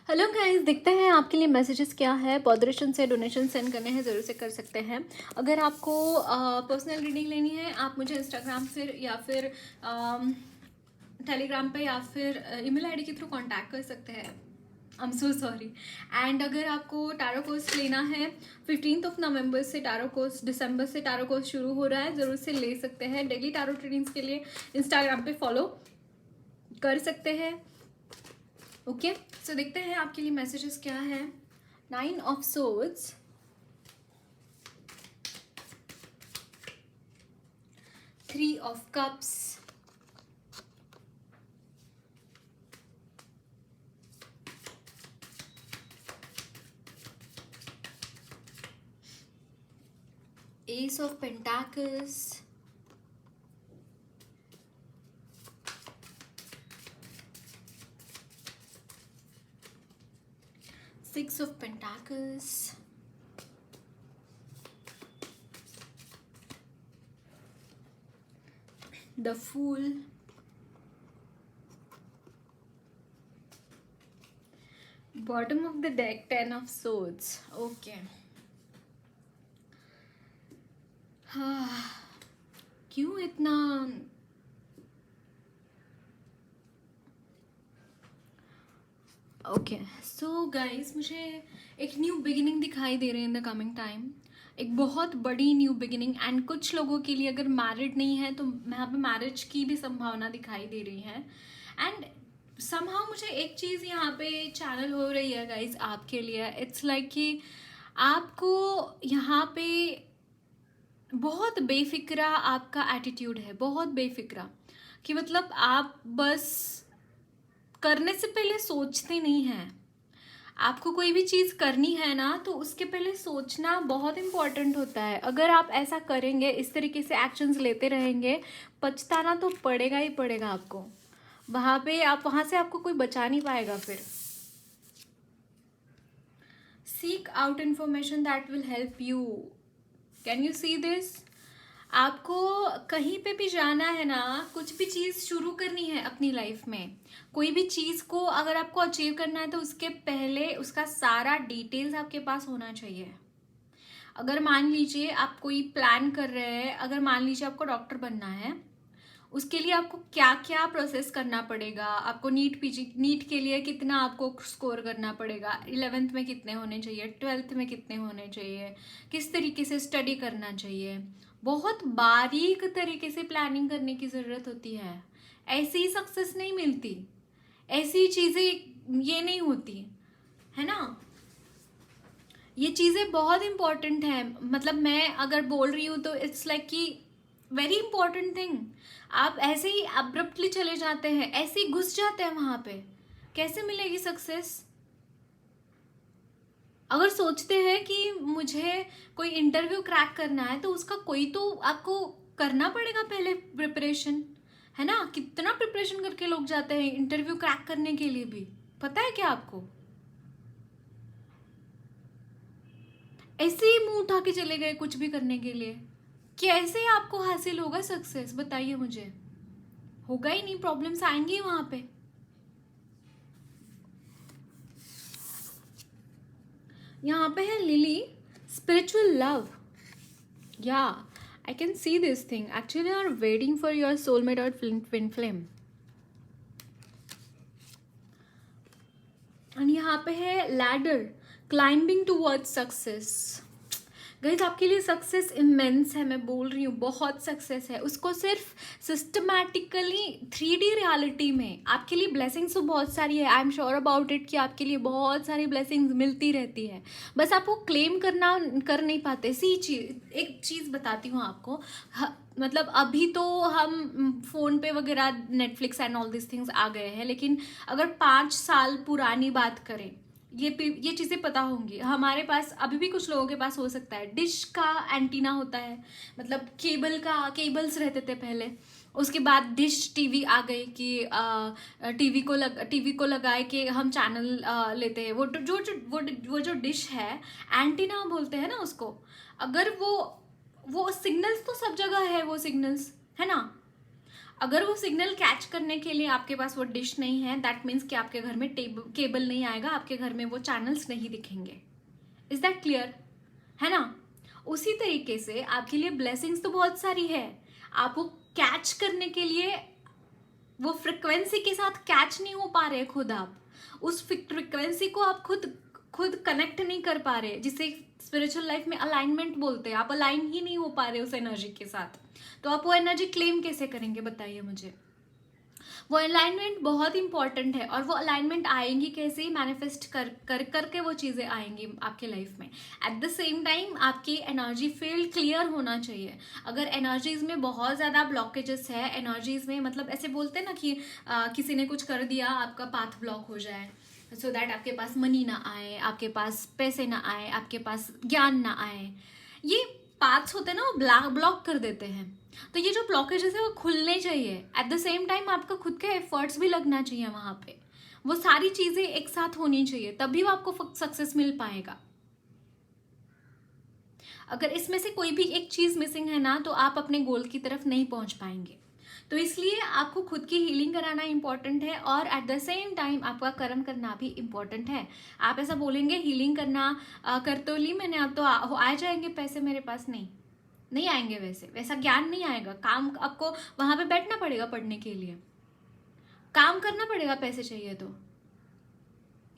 Hello guys, देखते हैं आपके लिए मैसेजेस क्या है। पॉडरेशन से डोनेशन सेंड करने हैं, ज़रूर से कर सकते हैं। अगर आपको पर्सनल रीडिंग लेनी है, आप मुझे इंस्टाग्राम फिर या फिर टेलीग्राम पे या फिर ईमेल आईडी के थ्रू कांटेक्ट कर सकते हैं। I am so sorry. And अगर आपको टैरो कोर्स लेना है, 15 नवंबर से टैरो कोर्स, दिसंबर से टैरो कोर्स शुरू हो रहा है, ज़रूर से ले सकते हैं। डेली टैरो ट्रेडिंग्स के लिए इंस्टाग्राम पे फॉलो कर सकते हैं। ओके, सो देखते हैं आपके लिए मैसेजेस क्या है। 9 of swords, 3 of cups, ace of pentacles, six of pentacles, the fool, bottom of the deck 10 of swords. Okay, हाँ, क्यों इतना ओके। सो गाइस, मुझे एक न्यू बिगिनिंग दिखाई दे रही है इन द कमिंग टाइम, एक बहुत बड़ी न्यू बिगिनिंग। एंड कुछ लोगों के लिए अगर मैरिड नहीं है तो यहाँ पे मैरिज की भी संभावना दिखाई दे रही है। एंड समहाउ मुझे एक चीज़ यहाँ पे चैनल हो रही है गाइस आपके लिए। इट्स लाइक कि आपको यहाँ पे बहुत बेफिक्रा आपका एटीट्यूड है, बहुत बेफिक्रा, कि मतलब आप बस करने से पहले सोचते नहीं हैं। आपको कोई भी चीज़ करनी है ना, तो उसके पहले सोचना बहुत इम्पॉर्टेंट होता है। अगर आप ऐसा करेंगे, इस तरीके से एक्शंस लेते रहेंगे, पछताना तो पड़ेगा ही पड़ेगा आपको। वहाँ से आपको कोई बचा नहीं पाएगा फिर। Seek out information that will help you. Can you see this? आपको कहीं पे भी जाना है ना, कुछ भी चीज़ शुरू करनी है अपनी लाइफ में, कोई भी चीज़ को अगर आपको अचीव करना है, तो उसके पहले उसका सारा डिटेल्स आपके पास होना चाहिए। अगर मान लीजिए आप कोई प्लान कर रहे हैं, अगर मान लीजिए आपको डॉक्टर बनना है, उसके लिए आपको क्या क्या प्रोसेस करना पड़ेगा, आपको नीट के लिए कितना आपको स्कोर करना पड़ेगा, 11th में कितने होने चाहिए, 12th में कितने होने चाहिए, किस तरीके से स्टडी करना चाहिए, बहुत बारीक तरीके से प्लानिंग करने की ज़रूरत होती है। ऐसी ही सक्सेस नहीं मिलती, ऐसी चीज़ें ये नहीं होती है ना। ये चीज़ें बहुत इंपॉर्टेंट है। मतलब मैं अगर बोल रही हूँ तो इट्स लाइक कि वेरी इंपॉर्टेंट थिंग। आप ऐसे ही अब्रप्टली चले जाते हैं, ऐसे ही घुस जाते हैं वहाँ पे, कैसे मिलेगी सक्सेस? अगर सोचते हैं कि मुझे कोई इंटरव्यू क्रैक करना है, तो उसका कोई तो आपको करना पड़ेगा पहले प्रिपरेशन, है ना। कितना प्रिपरेशन करके लोग जाते हैं इंटरव्यू क्रैक करने के लिए भी, पता है क्या आपको? ऐसे ही मुंह उठा के चले गए कुछ भी करने के लिए, कैसे आपको हासिल होगा सक्सेस? बताइए मुझे। होगा ही नहीं, प्रॉब्लम्स आएंगी वहां पे। यहाँ पे है लिली, स्पिरिचुअल लव। या I can see this thing, actually are waiting for your soulmate और ट्विन फ्लेम। और यहाँ पे है ladder, climbing towards success. Guys, आपके लिए सक्सेस इमेंस है, मैं बोल रही हूँ, बहुत सक्सेस है। उसको सिर्फ सिस्टमैटिकली 3D रियलिटी में आपके लिए ब्लेसिंग्स तो बहुत सारी है। I am sure about it कि आपके लिए बहुत सारी ब्लेसिंग्स मिलती रहती है, बस आप वो क्लेम कर नहीं पाते। एक चीज़ बताती हूँ आपको। मतलब अभी तो हम फ़ोन पे वगैरह Netflix and all this things आ गए हैं, लेकिन अगर 5 साल पुरानी बात करें, ये चीज़ें पता होंगी। हमारे पास अभी भी कुछ लोगों के पास हो सकता है, डिश का एंटीना होता है, मतलब केबल्स रहते थे पहले। उसके बाद डिश टीवी आ गई कि टीवी को लगाए कि हम चैनल लेते हैं। वो जो डिश है, एंटीना बोलते हैं ना उसको। अगर वो सिग्नल्स तो सब जगह है, वो सिग्नल्स है ना। अगर वो सिग्नल कैच करने के लिए आपके पास वो डिश नहीं है, दैट मीन्स कि आपके घर में केबल नहीं आएगा, आपके घर में वो चैनल्स नहीं दिखेंगे। Is that clear? है ना? उसी तरीके से आपके लिए ब्लेसिंग्स तो बहुत सारी है, आप वो कैच करने के लिए वो फ्रिक्वेंसी के साथ कैच नहीं हो पा रहे, खुद आप उस फ्रिक्वेंसी को आप खुद कनेक्ट नहीं कर पा रहे, जिसे स्पिरिचुअल लाइफ में अलाइनमेंट बोलते हैं। आप अलाइन ही नहीं हो पा रहे उस एनर्जी के साथ, तो आप वो एनर्जी क्लेम कैसे करेंगे बताइए मुझे। वो अलाइनमेंट बहुत इंपॉर्टेंट है, और वो अलाइनमेंट आएंगी कैसे? मैनिफेस्ट करके वो चीज़ें आएंगी आपके लाइफ में। एट द सेम टाइम आपकी एनर्जी फील्ड क्लियर होना चाहिए। अगर एनर्जीज में बहुत ज़्यादा ब्लॉकेजेस है, एनर्जीज में मतलब ऐसे बोलते हैं ना कि किसी ने कुछ कर दिया, आपका पाथ ब्लॉक हो जाए, सो दैट आपके पास मनी ना आए, आपके पास पैसे ना आए, आपके पास ज्ञान ना आए, ये पाथ्स होते हैं ना, वो ब्लॉक कर देते हैं। तो ये जो ब्लॉकेजेस है वो खुलने चाहिए। एट द सेम टाइम आपका खुद के एफर्ट्स भी लगना चाहिए वहां पे, वो सारी चीजें एक साथ होनी चाहिए, तभी वो आपको सक्सेस मिल पाएगा। अगर इसमें से कोई भी एक चीज मिसिंग है ना, तो आप अपने गोल की तरफ नहीं पहुंच पाएंगे। तो इसलिए आपको खुद की हीलिंग कराना इंपॉर्टेंट है, और एट द सेम टाइम आपका कर्म करना भी इंपॉर्टेंट है। आप ऐसा बोलेंगे हीलिंग करना कर तो ली मैंने, अब तो आ जाएंगे पैसे मेरे पास, नहीं आएंगे, वैसा ज्ञान नहीं आएगा। काम आपको वहां पे बैठना पड़ेगा पढ़ने के लिए, काम करना पड़ेगा, पैसे चाहिए तो।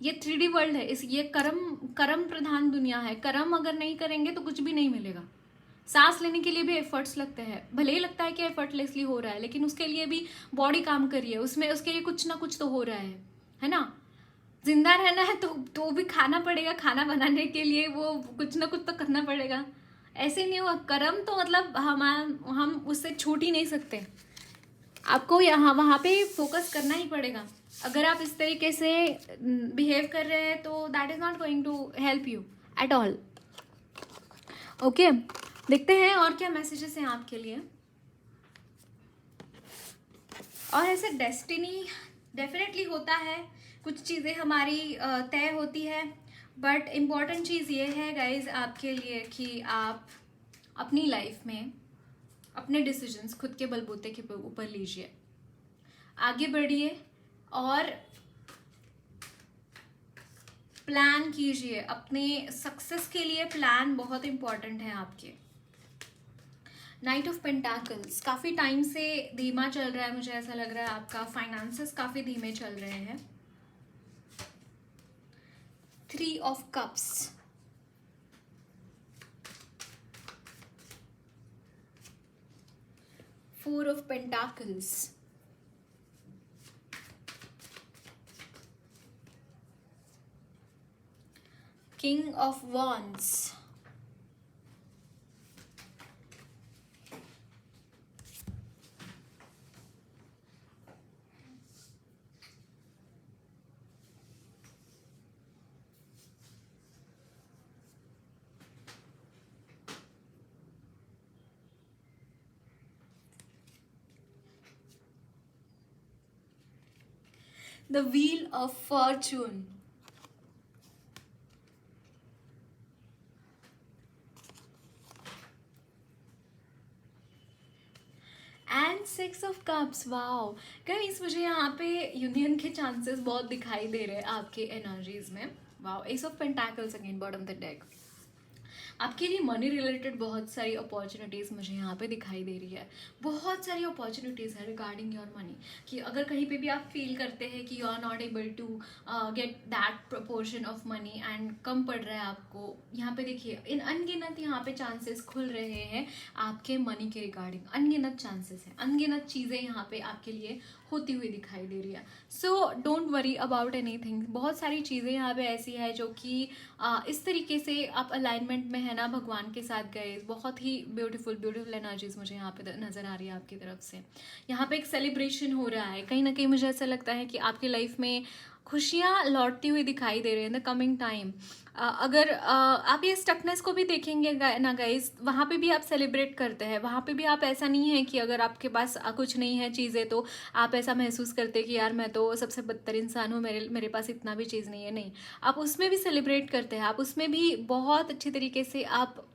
ये 3D वर्ल्ड है, ये कर्म प्रधान दुनिया है। कर्म अगर नहीं करेंगे तो कुछ भी नहीं मिलेगा। सांस लेने के लिए भी एफर्ट्स लगते हैं, भले ही लगता है कि एफर्टलेसली हो रहा है, लेकिन उसके लिए भी बॉडी काम कर रही है, उसमें उसके लिए कुछ ना कुछ तो हो रहा है ना? जिंदा रहना है तो भी खाना पड़ेगा, खाना बनाने के लिए वो कुछ ना कुछ तो करना पड़ेगा। ऐसे नहीं हुआ कर्म तो मतलब हम उससे छूट ही नहीं सकते, आपको यहाँ वहाँ पे फोकस करना ही पड़ेगा। अगर आप इस तरीके से बिहेव कर रहे हैं तो that is not going to help you at all. Okay, देखते हैं और क्या मैसेजेस हैं आपके लिए। और ऐसे डेस्टिनी डेफिनेटली होता है, कुछ चीज़ें हमारी तय होती है, बट इम्पॉर्टेंट चीज़ ये है गाइज आपके लिए कि आप अपनी लाइफ में अपने डिसीजंस खुद के बलबूते के ऊपर लीजिए, आगे बढ़िए और प्लान कीजिए अपने सक्सेस के लिए। प्लान बहुत इंपॉर्टेंट है आपके। नाइट ऑफ पेंटाकल्स काफ़ी टाइम से धीमा चल रहा है, मुझे ऐसा लग रहा है आपका फाइनेंसेस काफ़ी धीमे चल रहे हैं। 3 of cups, Four of Pentacles, King of Wands, the Wheel of Fortune, and 6 of cups. Wow guys, मुझे यहाँ पे यूनियन के चांसेस बहुत दिखाई दे रहे हैं आपके एनर्जीज में। Wow, S of pentacles again bottom the deck. आपके लिए मनी रिलेटेड बहुत सारी अपॉर्चुनिटीज़ मुझे यहाँ पे दिखाई दे रही है, बहुत सारी अपॉर्चुनिटीज़ है रिगार्डिंग योर मनी। कि अगर कहीं पे भी आप फील करते हैं कि you are not able to get that proportion of money and कम पड़ रहा है आपको, यहाँ पे देखिए इन अनगिनत यहाँ पे चांसेस खुल रहे हैं आपके मनी के रिगार्डिंग। अनगिनत चांसेस हैं, अनगिनत चीज़ें यहाँ पे आपके लिए होती हुई दिखाई दे रही है। So don't worry about anything. बहुत सारी चीज़ें यहाँ पे ऐसी है जो कि इस तरीके से आप अलाइनमेंट में है ना भगवान के साथ गए। बहुत ही ब्यूटीफुल एनर्जीज मुझे यहाँ पे नज़र आ रही है आपकी तरफ से। यहाँ पे एक सेलिब्रेशन हो रहा है, कहीं ना कहीं मुझे ऐसा लगता है कि आपकी लाइफ में खुशियाँ लौटती हुई दिखाई दे रही हैं इन द कमिंग टाइम। अगर आप ये स्टकनेस को भी देखेंगे ना गाइस, वहाँ पे भी आप सेलिब्रेट करते हैं, वहाँ पे भी आप ऐसा नहीं है कि अगर आपके पास कुछ नहीं है चीज़ें तो आप ऐसा महसूस करते हैं कि यार मैं तो सबसे बदतर इंसान हूँ, मेरे पास इतना भी चीज़ नहीं है। नहीं, आप उसमें भी सेलिब्रेट करते हैं, आप उसमें भी बहुत अच्छी तरीके से आप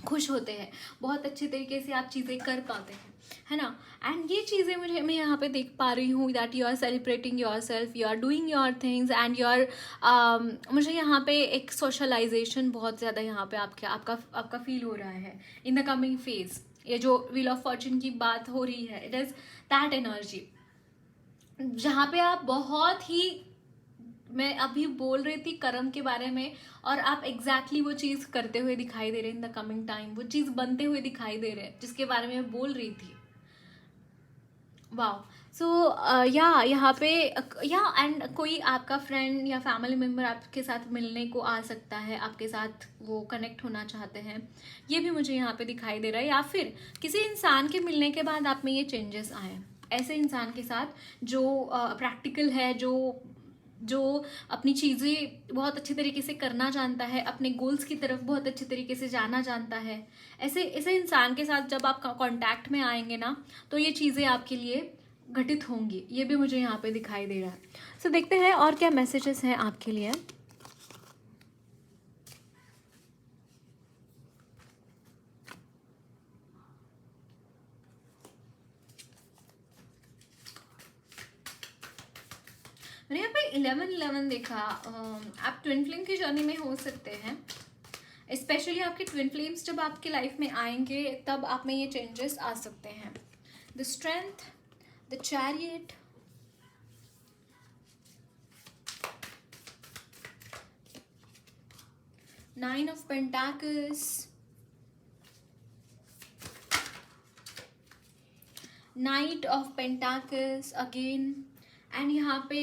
खुश होते हैं, बहुत अच्छे तरीके से आप चीज़ें कर पाते हैं, है ना। एंड ये चीज़ें मैं यहाँ पे देख पा रही हूँ that you are celebrating yourself, you are doing your things and you are मुझे यहाँ पे एक सोशलाइजेशन बहुत ज़्यादा यहाँ पे आपका फील हो रहा है इन द कमिंग फेज। ये जो व्हील ऑफ फॉर्चून की बात हो रही है, इट इज़ दैट एनर्जी जहाँ पे आप बहुत ही, मैं अभी बोल रही थी कर्म के बारे में, और आप एग्जैक्टली वो चीज़ करते हुए दिखाई दे रहे हैं इन द कमिंग टाइम, वो चीज़ बनते हुए दिखाई दे रहे हैं जिसके बारे में मैं बोल रही थी। वाओ। सो या यहाँ पे या एंड कोई आपका फ्रेंड या फैमिली मेम्बर आपके साथ मिलने को आ सकता है, आपके साथ वो कनेक्ट होना चाहते हैं, ये भी मुझे यहाँ पे दिखाई दे रहा है। या फिर किसी इंसान के मिलने के बाद आप में ये चेंजेस आए, ऐसे इंसान के साथ जो प्रैक्टिकल है, जो अपनी चीज़ें बहुत अच्छे तरीके से करना जानता है, अपने गोल्स की तरफ बहुत अच्छे तरीके से जाना जानता है, ऐसे इंसान के साथ जब आप कांटेक्ट में आएंगे ना, तो ये चीज़ें आपके लिए घटित होंगी, ये भी मुझे यहाँ पे दिखाई दे रहा है। सो देखते हैं और क्या मैसेजेस हैं आपके लिए। मैंने यहाँ पे 11-11 देखा। आप ट्विन फ्लेम की जर्नी में हो सकते हैं, स्पेशली आपके ट्विन फ्लेम्स जब आपकी लाइफ में आएंगे तब आप में ये चेंजेस आ सकते हैं। The strength, the chariot, nine of pentacles, night of pentacles again, and यहाँ पे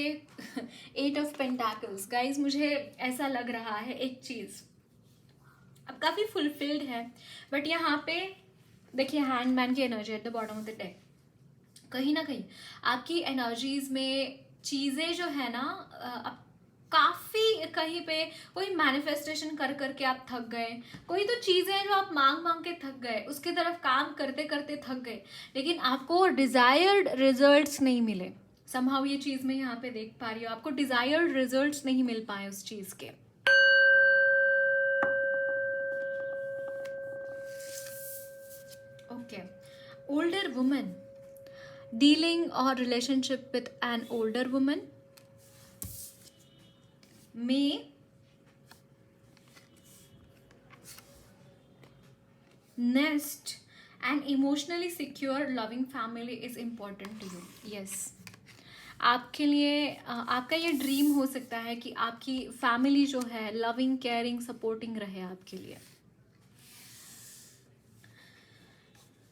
8 ऑफ पेंटाकल्स। गाइज मुझे ऐसा लग रहा है एक चीज़, अब काफ़ी फुलफिल्ड है, बट यहाँ पे देखिए हैंडमैन की energy at the bottom of the deck. कहीं ना कहीं आपकी एनर्जीज में चीज़ें जो है ना, अब काफ़ी कहीं पे कोई मैनिफेस्टेशन कर करके आप थक गए, कोई तो चीज़ें जो आप मांग मांग के थक गए, उसके तरफ काम करते करते थक गए, लेकिन आपको डिज़ायर्ड रिजल्ट्स नहीं मिले। समहाउ ये चीज़ मैं यहाँ पे देख पा रही हूँ, आपको डिज़ायर्ड रिजल्ट्स नहीं मिल पाए उस चीज़ के। Okay, older woman, dealing or relationship with an older woman may nest an emotionally secure loving family is important to you. Yes, आपके लिए आपका ये ड्रीम हो सकता है कि आपकी फैमिली जो है लविंग, केयरिंग, सपोर्टिंग रहे आपके लिए।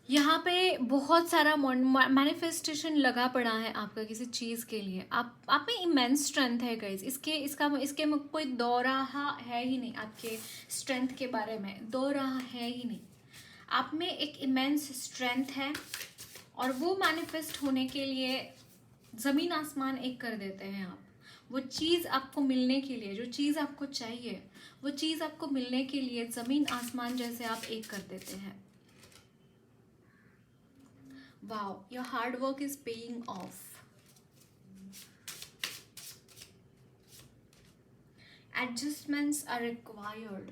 यहाँ पे बहुत सारा मैनिफेस्टेशन लगा पड़ा है आपका किसी चीज़ के लिए। आप में इमेंस स्ट्रेंथ है गाइज, इसके में कोई दो रहा है ही नहीं, आपके स्ट्रेंथ के बारे में दो रहा है ही नहीं। आप में एक इमेंस स्ट्रेंथ है, और वो मैनिफेस्ट होने के लिए ज़मीन आसमान एक कर देते हैं आप। वो चीज़ आपको मिलने के लिए, जो चीज़ आपको चाहिए, वो चीज़ आपको मिलने के लिए ज़मीन आसमान जैसे आप एक कर देते हैं। Wow, your hard work is paying off. Adjustments are required.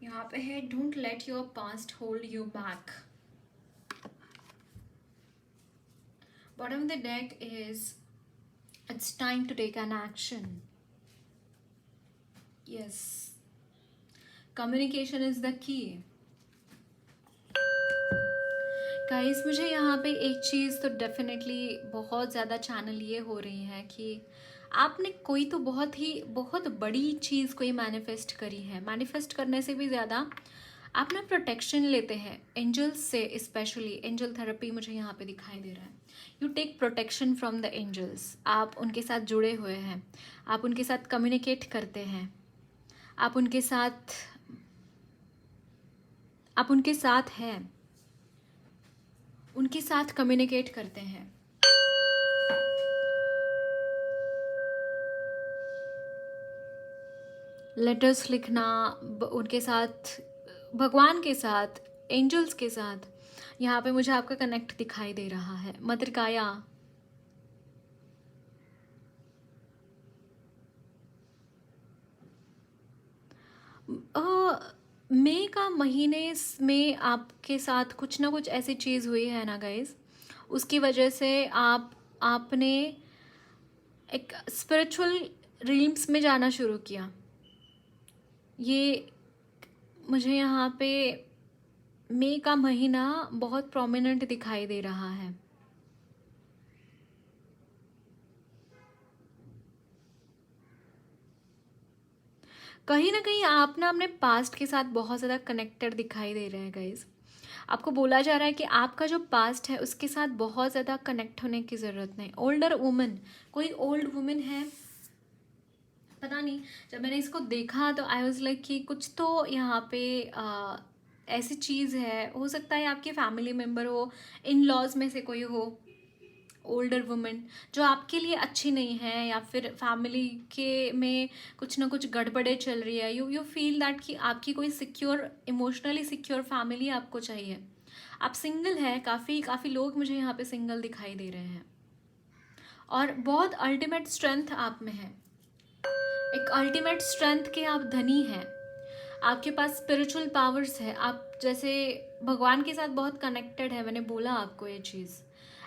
यहाँ पे है don't let your past hold you back. Bottom of the deck is it's time to take an action. Yes. Communication is the key. Guys मुझे यहाँ पे एक चीज़ तो definitely बहुत ज़्यादा चैनल ये हो रही है कि आपने कोई तो बहुत बड़ी चीज़ कोई मैनिफेस्ट करी है। मैनिफेस्ट करने से भी ज़्यादा आप ना प्रोटेक्शन लेते हैं एंजल्स से, स्पेशली एंजल थेरेपी मुझे यहाँ पे दिखाई दे रहा है। You take protection from the angels. आप उनके साथ जुड़े हुए हैं, आप उनके साथ कम्युनिकेट करते हैं, आप उनके साथ हैं, उनके साथ कम्युनिकेट करते हैं। लेटर्स लिखना उनके साथ, भगवान के साथ, एंजल्स के साथ। यहाँ पे मुझे आपका कनेक्ट दिखाई दे रहा है। मदर गाया, मई का महीने में आपके साथ कुछ ना कुछ ऐसी चीज़ हुई है ना गाइस, उसकी वजह से आपने एक स्पिरिचुअल रील्स में जाना शुरू किया। ये मुझे यहाँ पे मई का महीना बहुत प्रोमिनेंट दिखाई दे रहा है। कहीं ना कहीं आप ना अपने पास्ट के साथ बहुत ज़्यादा कनेक्टेड दिखाई दे रहे हैं गाइज। आपको बोला जा रहा है कि आपका जो पास्ट है उसके साथ बहुत ज़्यादा कनेक्ट होने की ज़रूरत नहीं। ओल्डर वुमन, कोई ओल्ड वुमन है, पता नहीं, जब मैंने इसको देखा तो आई वाज लाइक कि कुछ तो यहाँ पे ऐसी चीज़ है। हो सकता है आपके फैमिली मेम्बर हो, इन लॉज में से कोई हो ओल्डर वुमन जो आपके लिए अच्छी नहीं है, या फिर फैमिली के में कुछ ना कुछ गड़बड़े चल रही है। यू फील दैट कि आपकी कोई सिक्योर, इमोशनली सिक्योर फैमिली आपको चाहिए। आप सिंगल है, काफ़ी लोग मुझे यहाँ पे सिंगल दिखाई दे रहे हैं, और बहुत अल्टीमेट स्ट्रेंथ आप में है। एक अल्टीमेट स्ट्रेंथ के आप धनी हैं, आपके पास स्पिरिचुअल पावर्स है, आप जैसे भगवान के साथ बहुत कनेक्टेड है। मैंने बोला आपको ये चीज़,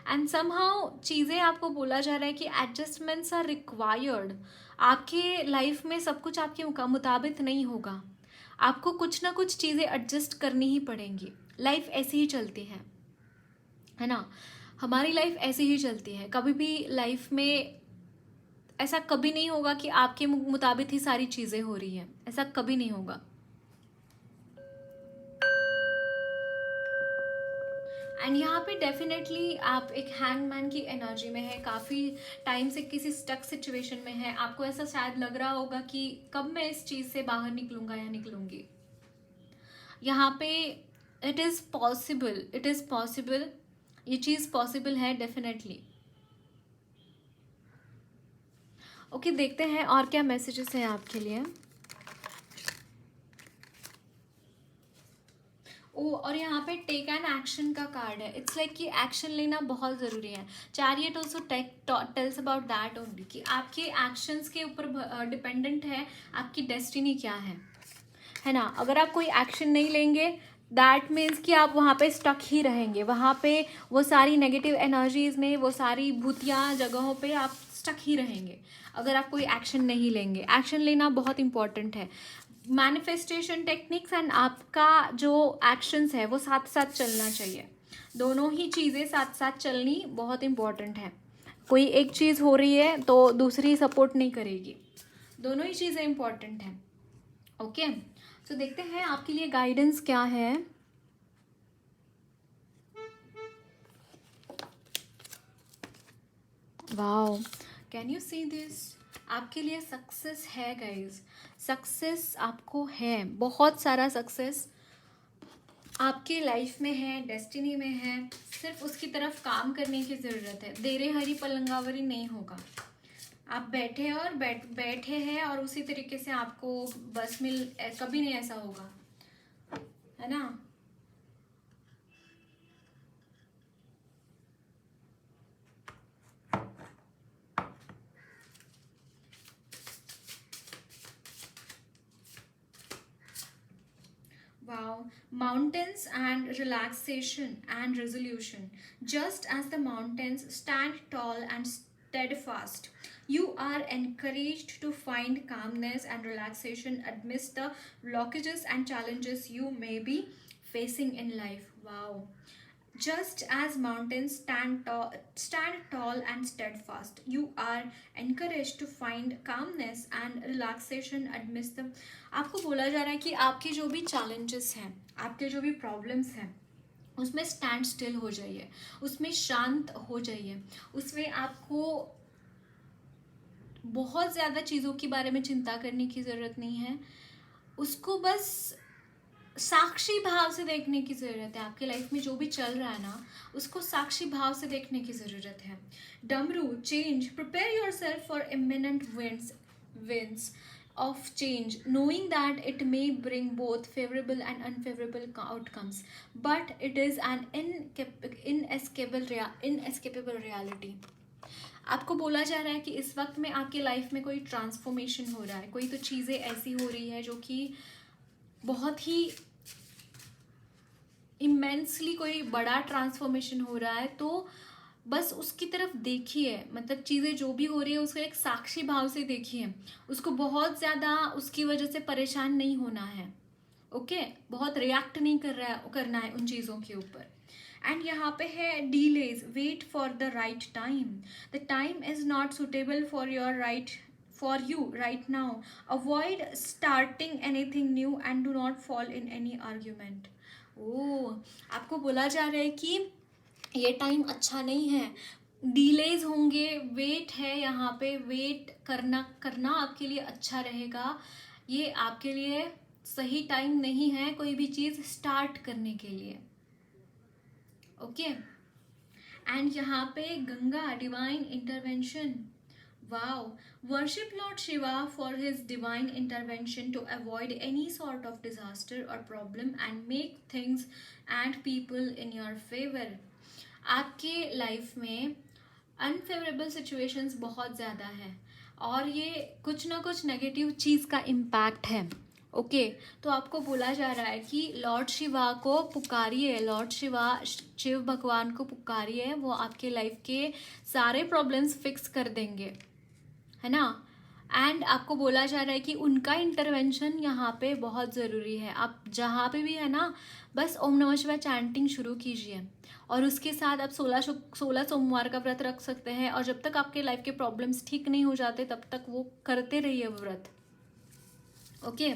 एंड समहाउ चीज़ें आपको बोला जा रहा है कि एडजस्टमेंट्स आर रिक्वायर्ड। आपके लाइफ में सब कुछ आपके मुताबिक नहीं होगा, आपको कुछ ना कुछ चीज़ें एडजस्ट करनी ही पड़ेंगी। लाइफ ऐसी ही चलती है ना, हमारी लाइफ ऐसी ही चलती है। कभी भी लाइफ में ऐसा कभी नहीं होगा कि आपके मुताबिक ही सारी चीज़ें हो रही हैं, ऐसा कभी नहीं होगा। एंड यहाँ पे डेफिनेटली आप एक हैंगमैन की एनर्जी में है, काफ़ी टाइम से किसी स्टक सिचुएशन में है। आपको ऐसा शायद लग रहा होगा कि कब मैं इस चीज़ से बाहर निकलूंगा या निकलूंगी। यहाँ पे इट इज़ पॉसिबल, ये चीज़ पॉसिबल है डेफिनेटली। ओके, देखते हैं और क्या मैसेजेस हैं आपके लिए। ओ, और यहाँ पे टेक एन एक्शन का कार्ड है। इट्स लाइक कि एक्शन लेना बहुत ज़रूरी है। Chariot also tells about that only, कि आपके एक्शंस के ऊपर डिपेंडेंट है आपकी डेस्टिनी क्या है ना। अगर आप कोई एक्शन नहीं लेंगे, दैट मीन्स कि आप वहाँ पे स्टक ही रहेंगे, वहाँ पे वो सारी नेगेटिव एनर्जीज में, वो सारी भूतिया जगहों पे आप स्टक ही रहेंगे अगर आप कोई एक्शन नहीं लेंगे। एक्शन लेना बहुत इंपॉर्टेंट है। मैनिफेस्टेशन टेक्निक्स एंड आपका जो एक्शंस है वो साथ साथ चलना चाहिए। दोनों ही चीज़ें साथ साथ चलनी बहुत इंपॉर्टेंट है। कोई एक चीज़ हो रही है तो दूसरी सपोर्ट नहीं करेगी, दोनों ही चीज़ें इंपॉर्टेंट हैं। ओके, तो देखते हैं आपके लिए गाइडेंस क्या है। Wow, can you see this? आपके लिए सक्सेस है गाइज, सक्सेस आपको है, बहुत सारा सक्सेस आपके लाइफ में है, डेस्टिनी में है। सिर्फ उसकी तरफ काम करने की ज़रूरत है। देरे हरी पलंगावरी नहीं होगा। आप बैठे हैं और उसी तरीके से आपको बस मिल, कभी नहीं ऐसा होगा, है ना। Wow, mountains and relaxation and resolution. Just as the mountains stand tall and steadfast, you are encouraged to find calmness and relaxation amidst the blockages and challenges you may be facing in life. Wow. Just as mountains stand tall and steadfast, you are encouraged to find calmness and relaxation amidst the। आपको बोला जा रहा है कि आपके जो भी challenges हैं, आपके जो भी प्रॉब्लम्स हैं, उसमें स्टैंड स्टिल हो जाइए, उसमें शांत हो जाइए। उसमें आपको बहुत ज़्यादा चीज़ों के बारे में चिंता करने की ज़रूरत नहीं है। उसको बस साक्षी भाव से देखने की ज़रूरत है। आपके लाइफ में जो भी चल रहा है ना, उसको साक्षी भाव से देखने की ज़रूरत है। डमरू, change, prepare yourself for imminent winds of change, knowing that it may bring both favorable and unfavorable outcomes, but it is an inescapable reality। आपको बोला जा रहा है कि इस वक्त में आपके लाइफ में कोई ट्रांसफॉर्मेशन हो रहा है, कोई तो चीज़ें ऐसी हो रही है जो कि बहुत ही इमेंसली कोई बड़ा ट्रांसफॉर्मेशन हो रहा है, तो बस उसकी तरफ देखिए, मतलब चीज़ें जो भी हो रही है उसको एक साक्षी भाव से देखिए, उसको बहुत ज़्यादा उसकी वजह से परेशान नहीं होना है। ओके, बहुत रिएक्ट नहीं करना है उन चीज़ों के ऊपर। एंड यहाँ पे है delays, wait for the right time, the time is not suitable for you right now, avoid starting anything new and do not fall in any argument. ओ, आपको बोला जा रहा है कि ये टाइम अच्छा नहीं है, डिलेज होंगे, वेट है यहाँ पे, वेट करना करना आपके लिए अच्छा रहेगा। ये आपके लिए सही टाइम नहीं है कोई भी चीज़ स्टार्ट करने के लिए। ओके, एंड यहाँ पे Ganga, divine intervention. Wow! Worship Lord Shiva for his divine intervention to avoid any sort of disaster or problem and make things and people in your favor. आपके लाइफ में अनफेवरेबल सिचुएशंस बहुत ज़्यादा है और ये कुछ ना कुछ नेगेटिव चीज़ का इम्पैक्ट है। ओके, तो आपको बोला जा रहा है कि लॉर्ड शिवा को पुकारिए, लॉर्ड शिव भगवान को पुकारिए, वो आपके लाइफ के सारे प्रॉब्लम्स फिक्स कर देंगे, है ना। एंड आपको बोला जा रहा है कि उनका इंटरवेंशन यहाँ पे बहुत ज़रूरी है। आप जहाँ पे भी है ना, बस ओम नमः शिवाय चैंटिंग शुरू कीजिए और उसके साथ आप 16 सोमवार का व्रत रख सकते हैं, और जब तक आपके लाइफ के प्रॉब्लम्स ठीक नहीं हो जाते तब तक वो करते रहिए व्रत। ओके,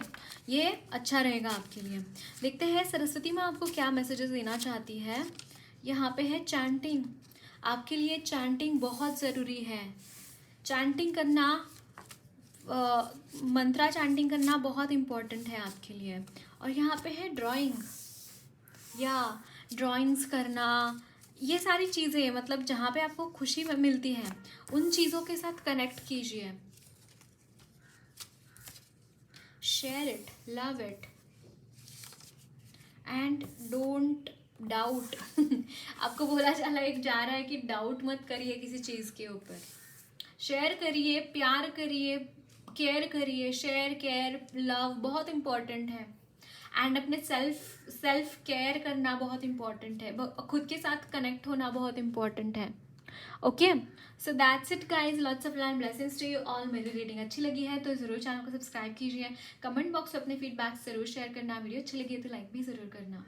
ये अच्छा रहेगा आपके लिए। देखते हैं सरस्वती माँ आपको क्या मैसेजेस देना चाहती है। यहाँ पे है चैंटिंग, आपके लिए चैंटिंग बहुत ज़रूरी है। चैंटिंग करना, मंत्रा चैंटिंग करना बहुत इम्पॉर्टेंट है आपके लिए। और यहाँ पे है ड्राइंग, या ड्राइंग्स करना, ये सारी चीज़ें, मतलब जहाँ पे आपको खुशी मिलती है उन चीज़ों के साथ कनेक्ट कीजिए। Share it, love it and don't doubt. आपको बोला जा रहा है कि डाउट मत करिए किसी चीज़ के ऊपर, शेयर करिए, प्यार करिए, केयर करिए। शेयर, केयर, लव बहुत इम्पॉर्टेंट है। एंड अपने सेल्फ केयर करना बहुत इम्पॉर्टेंट है, खुद के साथ कनेक्ट होना बहुत इम्पॉर्टेंट है। Okay, so that's it guys, lots of love and blessings to you all. मेरी रीडिंग अच्छी लगी है तो ज़रूर चैनल को सब्सक्राइब कीजिए, कमेंट बॉक्स में अपने फीडबैक ज़रूर शेयर करना, वीडियो अच्छी लगी है तो लाइक भी ज़रूर करना।